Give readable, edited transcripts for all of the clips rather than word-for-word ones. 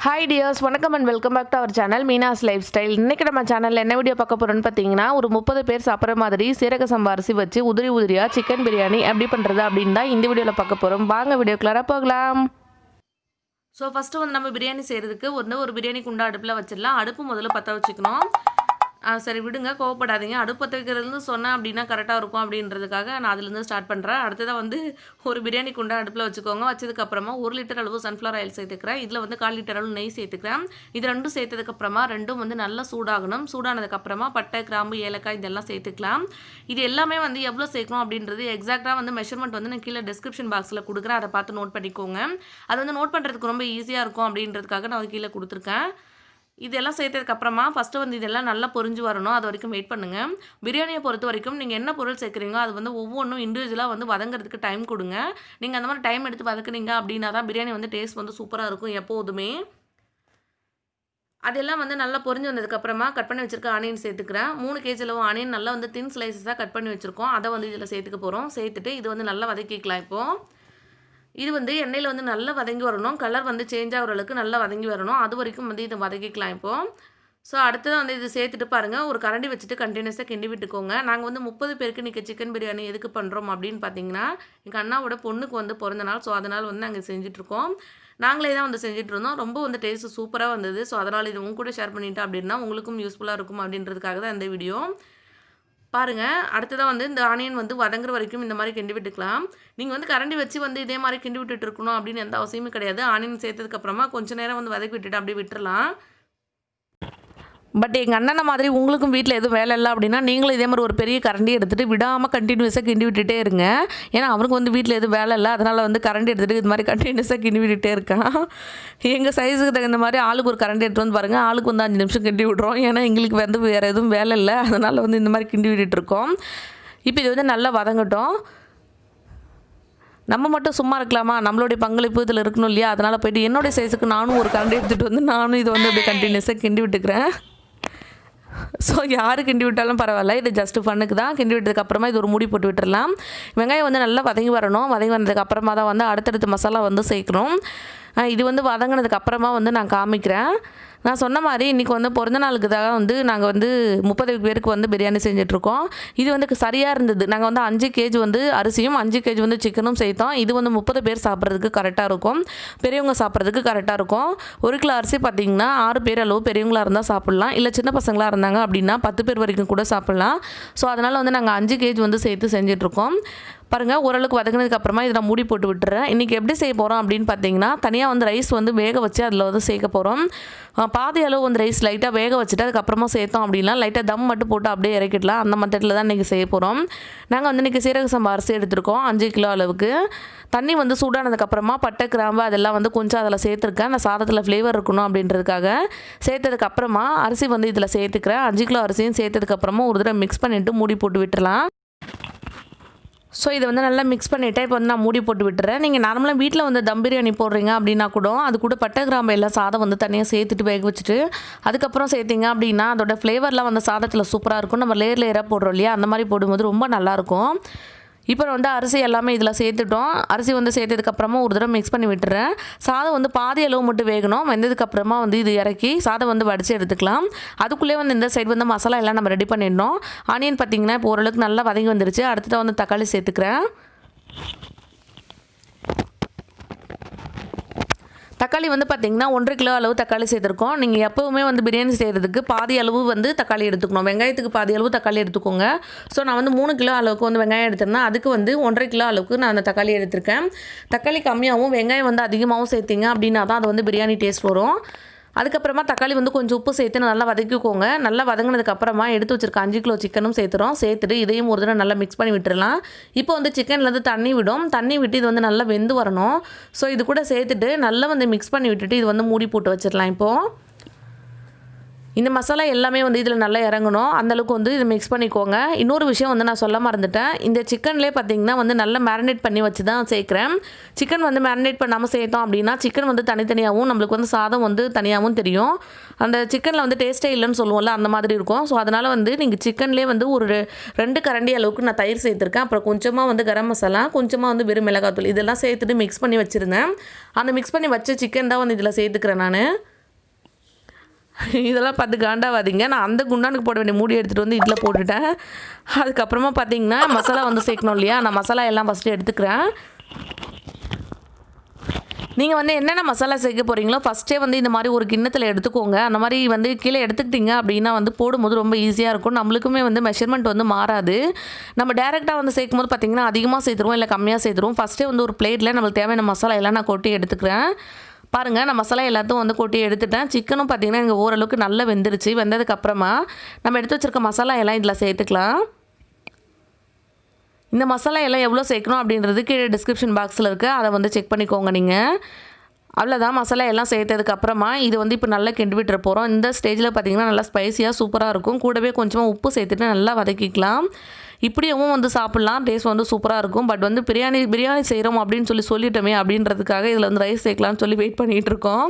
Hi dears, வணக்கம் and welcome back to our channel Meenas lifestyle. இன்னைக்கு நம்ம சேனல்ல என்ன வீடியோ பார்க்க போறோம்னு பாத்தீங்கன்னா ஒரு 30 பேர் சாப்பிடுற மாதிரி சீரக சம்பா அரிசி வச்சு உதிரி உதிரியா சிக்கன் பிரியாணி எப்படி பண்றது அப்படினு தான் இந்த வீடியோல பார்க்க போறோம். வாங்க வீடியோக்குள்ள போகலாம். ஃபர்ஸ்ட் வந்து நம்ம பிரியாணி செய்யறதுக்கு ஒரு பிரியாணி குண்டா அடுப்புல வச்சிரலாம். அடுப்பு முதல்ல பத்த வச்சுக்கணும். சரி விடுங்க, கோவப்படாதீங்க. அடுப்பு பற்ற வைக்கிறதுன்னு சொன்னேன் அப்படின்னா கரெக்டாக இருக்கும் அப்படின்றதுக்காக நான் அதுலேருந்து ஸ்டார்ட் பண்ணுறேன். அடுத்ததாக வந்து ஒரு பிரியாணி குண்டா அடுப்பில் வச்சுக்கோங்க. வச்சதுக்கப்புறமா 1 லிட்டர் அளவு சன்ஃப்ளவர் ஆயில் சேர்த்துக்கிறேன். இதில் வந்து 1/4 லிட்டர் அளவு நெய் சேர்த்துக்கிறேன். இது ரெண்டும் சேர்த்ததுக்கப்புறமா ரெண்டும் வந்து நல்லா சூடாகணும். சூடானதுக்கப்புறமா பட்டை, கிராம்பு, ஏலக்காய் இதெல்லாம் சேர்த்துக்கலாம். இது எல்லாமே வந்து எவ்வளோ சேர்க்கணும் அப்படின்றது எக்ஸாக்டாக வந்து மெஷர்மெண்ட் வந்து நான் கீழே டிஸ்கிரிப்ஷன் பாக்ஸில் கொடுக்குறேன். அதை பார்த்து நோட் பண்ணிக்கோங்க. அது வந்து நோட் பண்ணுறதுக்கு ரொம்ப ஈஸியாக இருக்கும் அப்படின்றதுக்காக நான் கீழே கொடுத்துருக்கேன். இதெல்லாம் சேர்த்ததுக்கப்புறமா ஃபஸ்ட்டு வந்து இதெல்லாம் நல்லா பொரிஞ்சு வரணும். அது வரைக்கும் வெயிட் பண்ணுங்கள். பிரியாணியை பொறுத்த வரைக்கும் நீங்கள் என்ன பொருள் சேர்க்குறீங்களோ அது வந்து ஒவ்வொன்றும் இண்டிவிஜுவலாக வந்து வதங்கிறதுக்கு டைம் கொடுங்க. நீங்கள் அந்த மாதிரி டைம் எடுத்து வதக்குனீங்க அப்படின்னா தான் பிரியாணி வந்து டேஸ்ட் வந்து சூப்பராக இருக்கும் எப்போதுமே. அதெல்லாம் வந்து நல்லா பொரிஞ்சு வந்ததுக்கப்புறமா கட் பண்ணி வச்சுருக்க ஆனியன் சேர்த்துக்கிறேன். 3 kg அளவு ஆனியன் நல்லா வந்து தின் ஸ்லைஸஸாக கட் பண்ணி வச்சுருக்கோம். அதை வந்து இதில் சேர்த்துக்க போகிறோம். சேர்த்துட்டு இது வந்து நல்லா வதக்கிக்கலாம். இப்போது இது வந்து எண்ணெயில் வந்து நல்லா வதங்கி வரணும். கலர் வந்து சேஞ்ச் ஆகிற அளவுக்கு நல்லா வதங்கி வரணும். அது வரைக்கும் வந்து இதை வதக்கிக்கலாம் இப்போது. அடுத்தது வந்து இது சேர்த்துட்டு பாருங்கள், ஒரு கரண்டி வச்சுட்டு கண்டினியூஸாக கிண்டி விட்டுக்கோங்க. நாங்கள் வந்து 30 பேருக்கு இன்றைக்கி சிக்கன் பிரியாணி எதுக்கு பண்ணுறோம் அப்படின்னு பார்த்தீங்கன்னா, எங்கள் அண்ணாவோட பொண்ணுக்கு வந்து பிறந்த நாள். அதனால் வந்து நாங்கள் செஞ்சிட்ருக்கோம். நாங்களே தான் வந்து செஞ்சுட்டு இருந்தோம். ரொம்ப வந்து டேஸ்ட்டு சூப்பராக வந்தது. அதனால் இது உங்க கூட ஷேர் பண்ணிட்டேன் அப்படின்னா உங்களுக்கும் யூஸ்ஃபுல்லாக இருக்கும் அப்படின்றதுக்காக தான் இந்த வீடியோ. பாருங்கள், அடுத்ததாக வந்து இந்த ஆனியன் வந்து வதங்குற வரைக்கும் இந்த மாதிரி கிண்டி விட்டுக்கலாம். நீங்கள் வந்து கரண்டி வச்சு வந்து இதே மாதிரி கிண்டி விட்டுட்டு இருக்கணும் அப்படின்னு எந்த அவசியமும் கிடையாது. ஆனியன் சேர்த்ததுக்கப்புறமா கொஞ்சம் நேரம் வந்து வதக்கி விட்டுட்டு அப்படியே விட்டுறலாம். பட் எங்கள் அண்ணனை மாதிரி உங்களுக்கும் வீட்டில் எதுவும் வேலை இல்லை அப்படின்னா நீங்களும் இதே மாதிரி ஒரு பெரிய கரண்டி எடுத்துகிட்டு விடாமல் கண்டினியூஸாக கிண்டி விட்டுட்டே இருங்க. ஏன்னா அவனுக்கு வந்து வீட்டில் எதுவும் வேலை இல்லை, அதனால் வந்து கரண்டி எடுத்துகிட்டு இது மாதிரி கண்டினியூஸாக கிண்டி விட்டுட்டே இருக்கான். எங்கள் சைஸுக்கு தகுந்த மாதிரி ஆளுக்கு ஒரு கரண்டி எடுத்து வந்து பாருங்கள். ஆளுக்கு வந்து 5 நிமிஷம் கிண்டி விட்றோம். ஏன்னா எங்களுக்கு வந்து வேறு எதுவும் வேலை இல்லை, அதனால் வந்து இந்த மாதிரி கிண்டி விட்டுட்ருக்கோம். இப்போ இது வந்து நல்லா வதங்கட்டும். நம்ம மட்டும் சும்மா இருக்கலாமா, நம்மளுடைய பங்களிப்பு இதில் இருக்கணும் இல்லையா? அதனால் போய்ட்டு என்னுடைய சைஸுக்கு நானும் ஒரு கரண்டி எடுத்துகிட்டு வந்து நானும் இதை வந்து அப்படியே கண்டினியூஸாக கிண்டி விட்டுக்கிறேன். யார் கிண்டி விட்டாலும் பரவாயில்ல, இது ஜஸ்ட்டு ஃபன்னுக்கு தான். கிண்டி விட்டதுக்கப்புறமா இது ஒரு மூடி போட்டு விட்டுடலாம். வெங்காயம் வந்து நல்லா வதங்கி வரணும். வதங்கி வந்ததுக்கப்புறமா தான் வந்து அடுத்தடுத்து மசாலா வந்து சேர்க்கணும். இது வந்து வதங்கினதுக்கப்புறமா வந்து நான் காமிக்கிறேன். நான் சொன்ன மாதிரி இன்றைக்கி வந்து பிறந்த நாளுக்கு தான் வந்து நாங்கள் வந்து 30 பேருக்கு வந்து பிரியாணி செஞ்சிட்ருக்கோம். இது வந்து சரியாக இருந்தது. நாங்கள் வந்து 5 kg வந்து அரிசியும் 5 kg வந்து சிக்கனும் சேர்த்தோம். இது வந்து 30 பேர் சாப்பிட்றதுக்கு கரெக்டாக இருக்கும். பெரியவங்க சாப்பிட்றதுக்கு கரெக்டாக இருக்கும். 1 கிலோ அரிசி பார்த்திங்கன்னா 6 பேர் அளவு பெரியவங்களாக இருந்தால் சாப்பிட்லாம். இல்லை சின்ன பசங்களாக இருந்தாங்க அப்படின்னா 10 பேர் வரைக்கும் கூட சாப்பிட்லாம். அதனால் வந்து நாங்கள் 5 kg வந்து சேர்த்து செஞ்சிட்ருக்கோம். பாருங்கள், ஓரளவுக்கு வதங்கினதுக்கப்புறமா இதை நான் மூடி போட்டு விட்டுறேன். இன்றைக்கி எப்படி செய்ய போகிறோம் அப்படின்னு பார்த்தீங்கன்னா, தனியாக வந்து ரைஸ் வந்து வேக வச்சு அதில் வந்து சேர்க்க போகிறோம். பாதி அளவு வந்து ரைஸ் லைட்டாக வேக வச்சுட்டு அதுக்கப்புறமா சேர்த்தோம் அப்படின்னா லைட்டாக தம் மட்டும் போட்டு அப்படியே இறக்கிடலாம். அந்த மெத்தடில் தான் இன்றைக்கி செய்ய போகிறோம். நாங்கள் வந்து இன்றைக்கி சீரக சம்பா அரிசி எடுத்துருக்கோம் 5 கிலோ அளவுக்கு. தண்ணி வந்து சூடானதுக்கப்புறமா பட்டை, கிராம்பு அதெல்லாம் வந்து கொஞ்சம் அதில் சேர்த்துருக்கேன். நான் சாதத்தில் ஃப்ளேவர் இருக்கணும் அப்படின்றதுக்காக சேர்த்ததுக்கப்புறமா அரிசி வந்து இதில் சேர்த்துக்கிறேன். 5 கிலோ அரிசியும் சேர்த்ததுக்கப்புறமா ஒரு தடவை மிக்ஸ் பண்ணிவிட்டு மூடி போட்டு விட்டுறலாம். இதை வந்து நல்லா மிக்ஸ் பண்ணிவிட்டு இப்போ வந்து நான் மூடி போட்டு விட்டுறேன். நீங்கள் நார்மலாக வீட்டில் வந்து தம் பிரியாணி போடுறீங்க அப்படின்னா கூட அது கூட பட்டை, கிராம்பு எல்லாம் சாதம் வந்து தனியாக சேர்த்துட்டு வேக வச்சுட்டு அதுக்கப்புறம் சேர்த்திங்க அப்படின்னா அதோட ஃப்ளேவர்லாம் வந்து சாதத்தில் சூப்பராக இருக்கும். நம்ம லேயராக போடுறோம் இல்லையா, அந்த மாதிரி போடும்போது ரொம்ப நல்லாயிருக்கும். இப்போ வந்து அரிசி எல்லாமே இதில் சேர்த்துட்டோம். அரிசி வந்து சேர்த்ததுக்கப்புறமா ஒரு தடவை மிக்ஸ் பண்ணி விட்டுறேன். சாதம் வந்து பாதி அளவு மட்டும் வேகணும். வெந்ததுக்கப்புறமா வந்து இது இறக்கி சாதம் வந்து வடித்து எடுத்துக்கலாம். அதுக்குள்ளே வந்து இந்த சைடு வந்து மசாலா எல்லாம் நம்ம ரெடி பண்ணிடணும். ஆனியன் பார்த்திங்கன்னா இப்போ ஓரளவுக்கு நல்லா வதங்கி வந்துருச்சு. அடுத்ததாக வந்து தக்காளி சேர்த்துக்கிறேன். தக்காளி வந்து பார்த்திங்கன்னா 1.5 கிலோ அளவு தக்காளி சேர்த்துருக்கோம். நீங்கள் எப்போவுமே வந்து பிரியாணி செய்கிறதுக்கு பாதி அளவு வந்து தக்காளி எடுத்துக்கணும். வெங்காயத்துக்கு பாதி அளவு தக்காளி எடுத்துக்கோங்க. நான் வந்து 3 கிலோ அளவுக்கு வந்து வெங்காயம் எடுத்திருந்தேன். அதுக்கு வந்து 1.5 கிலோ அளவுக்கு நான் அந்த தக்காளி எடுத்திருக்கேன். தக்காளி கம்மியாகவும் வெங்காயம் வந்து அதிகமாகவும் சேர்த்திங்க அப்படின்னா தான் அது வந்து பிரியாணி டேஸ்ட் வரும். அதுக்கப்புறமா தக்காளி வந்து கொஞ்சம் உப்பு சேர்த்து நல்லா வதக்கிக்கோங்க. நல்லா வதங்கினதுக்கப்புறமா எடுத்து வச்சுருக்க 5 கிலோ சிக்கனும் சேர்த்துட்டு இதையும் ஒரு தடவை நல்லா மிக்ஸ் பண்ணி விட்டுறலாம். இப்போ வந்து சிக்கன்லேருந்து தண்ணி விடும். தண்ணி விட்டு இது வந்து நல்லா வெந்து வரணும். இது கூட சேர்த்துட்டு நல்லா வந்து மிக்ஸ் பண்ணி விட்டுட்டு இது வந்து மூடி போட்டு வச்சிடலாம். இப்போது இந்த மசாலா எல்லாமே வந்து இதில் நல்லா இறங்கணும். அந்தளவுக்கு வந்து இது மிக்ஸ் பண்ணிக்கோங்க. இன்னொரு விஷயம் வந்து நான் சொல்ல மறந்துட்டேன். இந்த சிக்கன்லேயே பார்த்திங்கன்னா வந்து நல்லா மேரினேட் பண்ணி வச்சு தான் சேர்க்குறேன். சிக்கன் வந்து மேரினேட் பண்ணாமல் சேர்த்தோம் அப்படின்னா சிக்கன் வந்து தனித்தனியாகவும் நம்மளுக்கு வந்து சாதம் வந்து தனியாகவும் தெரியும். அந்த சிக்கனில் வந்து டேஸ்ட்டே இல்லைன்னு சொல்லுவோம்ல, அந்த மாதிரி இருக்கும். அதனால் வந்து நீங்கள் சிக்கன்லேயே வந்து ஒரு 2 கரண்டி அளவுக்கு நான் தயிர் சேர்த்துருக்கேன். அப்புறம் கொஞ்சமாக வந்து கரம் மசாலா, கொஞ்சமாக வந்து வெறும் மிளகாத்தூள் இதெல்லாம் சேர்த்துட்டு மிக்ஸ் பண்ணி வச்சுருந்தேன். அந்த மிக்ஸ் பண்ணி வச்ச சிக்கன் தான் வந்து இதில் சேர்த்துக்கிறேன் நான். இதெல்லாம் பார்த்து காண்டாவாதீங்க. நான் அந்த குண்டானுக்கு போட வேண்டிய மூடி எடுத்துகிட்டு வந்து இதில் போட்டுட்டேன். அதுக்கப்புறமா பார்த்தீங்கன்னா மசாலா வந்து சேர்க்கணும் இல்லையா, நான் மசாலா எல்லாம் ஃபஸ்ட்டு எடுத்துக்கிறேன். நீங்கள் வந்து என்னென்ன மசாலா சேர்க்க போகிறீங்களோ ஃபஸ்ட்டே வந்து இந்த மாதிரி ஒரு கிண்ணத்தில் எடுத்துக்கோங்க. அந்த மாதிரி வந்து கீழே எடுத்துக்கிட்டிங்க அப்படின்னா வந்து போடும்போது ரொம்ப ஈஸியாக இருக்கும். நம்மளுக்குமே வந்து மெஷர்மெண்ட் வந்து மாறாது. நம்ம டேரெக்டாக வந்து சேர்க்கும் போது பார்த்திங்கன்னா அதிகமாக சேர்த்துருவோம், இல்லை கம்மியாக சேர்த்துருவோம். ஃபஸ்ட்டே வந்து ஒரு பிளேட்டில் நம்மளுக்கு தேவையான மசாலா எல்லாம் நான் கொட்டி எடுத்துக்கிறேன். பாருங்கள், நான் மசாலா எல்லாத்தையும் வந்து கொட்டி எடுத்துட்டேன். சிக்கனும் பார்த்திங்கன்னா எனக்கு ஓரளவுக்கு நல்லா வெந்துருச்சு. வெந்ததுக்கப்புறமா நம்ம எடுத்து வச்சுருக்க மசாலா எல்லாம் இதில் சேர்த்துக்கலாம். இந்த மசாலா எல்லாம் எவ்வளோ சேர்க்கணும் அப்படின்றது கீழே டிஸ்கிரிப்ஷன் பாக்ஸில் இருக்குது, அதை வந்து செக் பண்ணிக்கோங்க நீங்கள். அவ்வளோதான், மசாலா எல்லாம் சேர்த்ததுக்கப்புறமா இது வந்து இப்போ நல்லா கிண்டி விட்டுற போகிறோம். இந்த ஸ்டேஜில் பார்த்திங்கன்னா நல்லா ஸ்பைஸியாக சூப்பராக இருக்கும். கூடவே கொஞ்சமாக உப்பு சேர்த்துட்டு நல்லா வதக்கிக்கலாம். இப்படியும் வந்து சாப்பிட்லாம், டேஸ்ட் வந்து சூப்பராக இருக்கும். பட் வந்து பிரியாணி செய்கிறோம் அப்படின்னு சொல்லிட்டோமே அப்படின்றதுக்காக இதில் வந்து ரைஸ் சேர்க்கலாம்னு சொல்லி வெயிட் பண்ணிகிட்டு இருக்கோம்.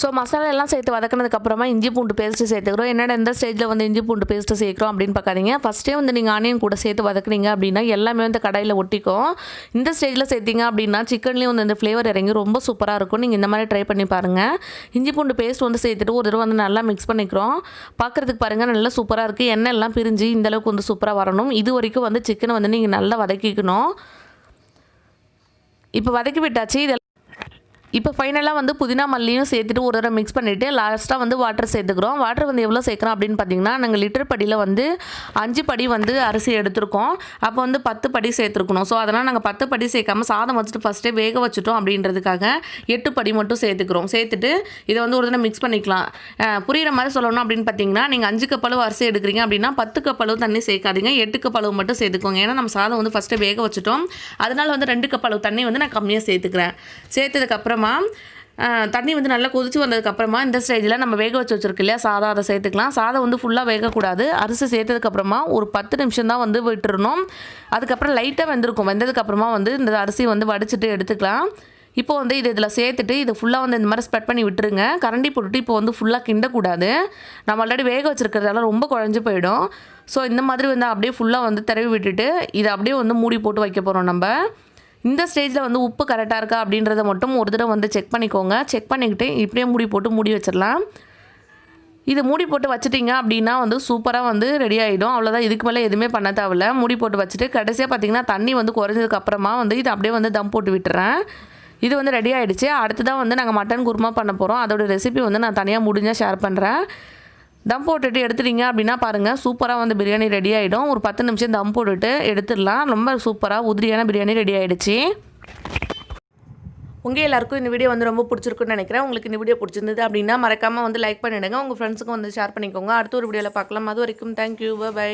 ஸோ மசாலா எல்லாம் சேர்த்து வதக்கினதுக்கப்புறமா இஞ்சி பூண்டு பேஸ்ட்டு சேர்த்துக்கிறோம். என்னடா இந்த ஸ்டேஜில் வந்து இஞ்சி பூண்டு பேஸ்ட்டு சேர்க்குறோம் அப்படின்னு பார்க்காதீங்க. ஃபஸ்ட்டே வந்து நீங்கள் ஆனியன் கூட சேர்த்து வதக்குனீங்க அப்படின்னா எல்லாமே வந்து கடாயில் ஒட்டிக்கும். இந்த ஸ்டேஜில் சேர்த்திங்க அப்படின்னா சிக்கன்லேயும் வந்து இந்த ஃப்ளேவர் இறங்கி ரொம்ப சூப்பராக இருக்கும். நீங்கள் இந்த மாதிரி ட்ரை பண்ணி பாருங்கள். இஞ்சி பூண்டு பேஸ்ட் வந்து சேர்த்துட்டு ஒரு தடவை வந்து நல்லா மிக்ஸ் பண்ணிக்கிறோம். பார்க்குறதுக்கு பாருங்கள் நல்லா சூப்பராக இருக்குது. எண்ணெய் எல்லாம் பிரிஞ்சு இந்தளவுக்கு வந்து சூப்பராக வரணும். இது வரைக்கும் வந்து சிக்கனை வந்து நீங்கள் நல்லா வதக்கிக்கணும். இப்போ வதக்கி விட்டாச்சு. இப்போ ஃபைனலாக வந்து புதினா மல்லியும் சேர்த்துட்டு ஒரு தடவை மிக்ஸ் பண்ணிவிட்டு லாஸ்ட்டாக வந்து வாட்டர் சேர்த்துக்கிறோம். வாட்டர் வந்து எவ்வளோ சேர்க்குறோம் அப்படின்னு பார்த்தீங்கன்னா, நாங்கள் லிட்டர் படியில் வந்து 5 படி வந்து அரிசி எடுத்துருக்கோம். அப்போ வந்து 10 படி சேர்த்துருக்கணும். ஸோ அதனால் நாங்கள் 10 படி சேர்க்காமல் சாதம் வச்சுட்டு ஃபஸ்ட்டே வேக வச்சுட்டோம் அப்படின்றதுக்காக 8 படி மட்டும் சேர்த்துக்கிறோம். சேர்த்துட்டு இதை வந்து ஒரு தடவை மிக்ஸ் பண்ணிக்கலாம். புரிகிற மாதிரி சொல்லணும் அப்படின்னு பார்த்தீங்கன்னா, நீங்கள் 5 கப் அளவு அரிசி எடுக்கிறீங்க அப்படின்னா 10 கப் அளவு தண்ணி சேர்க்காதீங்க, 8 கப் அளவு மட்டும் சேர்த்துக்கோங்க. ஏன்னா நம்ம சாதம் வந்து ஃபஸ்ட்டே வேக வச்சுட்டோம். அதனால் வந்து 2 கப் அளவு தண்ணி வந்து நான் கம்மியாக சேர்த்துக்கிறேன். சேர்த்ததுக்கப்புறம் தண்ணி வந்து நல்லா கொதிச்சு வந்ததுக்கப்புறமா இந்த ஸ்டேஜில் நம்ம வேக வச்சு வச்சுருக்கு இல்லையா சாதம், அதை சேர்த்துக்கலாம். சாதம் வந்து ஃபுல்லாக வேகக்கூடாது. அரிசி சேர்த்ததுக்கப்புறமா ஒரு 10 நிமிஷம் தான் வந்து விட்டுறணும். அதுக்கப்புறம் லைட்டாக வெந்திருக்கும். வெந்ததுக்கப்புறமா வந்து இந்த அரிசி வந்து வடிச்சிட்டு எடுத்துக்கலாம். இப்போ வந்து இதில் சேர்த்துட்டு இதை ஃபுல்லாக வந்து இந்த மாதிரி ஸ்ப்ரெட் பண்ணி விட்டுருங்க. கரண்டி போட்டுட்டு இப்போ வந்து ஃபுல்லாக கிண்டக்கூடாது. நம்ம ஆல்ரெடி வேக வச்சுருக்கிறதால ரொம்ப குழஞ்சி போயிடும். ஸோ இந்த மாதிரி வந்து அப்படியே ஃபுல்லாக வந்து தடவி விட்டுட்டு இதை அப்படியே வந்து மூடி போட்டு வைக்க போகிறோம் நம்ம. இந்த ஸ்டேஜில் வந்து உப்பு கரெக்டாக இருக்கா அப்படின்றத மட்டும் ஒரு தடவை வந்து செக் பண்ணிக்கோங்க. செக் பண்ணிக்கிட்டு இப்படியே மூடி போட்டு மூடி வச்சிடலாம். இது மூடி போட்டு வச்சுட்டிங்க அப்படின்னா வந்து சூப்பராக வந்து ரெடி ஆகிடும். அவ்வளோதான், இதுக்கு மேலே எதுவுமே பண்ண தேவையில்ல. மூடி போட்டு வச்சுட்டு கடைசியாக பார்த்திங்கன்னா தண்ணி வந்து குறைஞ்சதுக்கப்புறமா வந்து இது அப்படியே வந்து தம் போட்டு விட்டுறேன். இது வந்து ரெடி ஆகிடுச்சு. அடுத்ததான் வந்து நாங்கள் மட்டன் குருமா பண்ண போகிறோம். அதோட ரெசிபி வந்து நான் தனியாக முடிஞ்சால் ஷேர் பண்ணுறேன். தம் போட்டுட்டு எடுத்துட்டிங்க அப்படின்னா பாருங்கள் சூப்பராக வந்து பிரியாணி ரெடி ஆகிடும். ஒரு 10 நிமிஷம் தம் போட்டுட்டு எடுத்துடலாம். ரொம்ப சூப்பராக உதிரியான பிரியாணி ரெடி ஆகிடுச்சு. உங்கள் எல்லாருக்கும் இந்த வீடியோ வந்து ரொம்ப பிடிச்சிருக்குன்னு நினைக்கிறேன். உங்களுக்கு இந்த வீடியோ பிடிச்சிருந்தது அப்படின்னா மறக்காமல் வந்து லைக் பண்ணிவிடுங்க. உங்கள் ஃப்ரெண்ட்ஸுக்கும் வந்து ஷேர் பண்ணிக்கோங்க. அடுத்த ஒரு வீடியோவில் பார்க்கலாம். அது வரைக்கும் தேங்க்யூ, பை.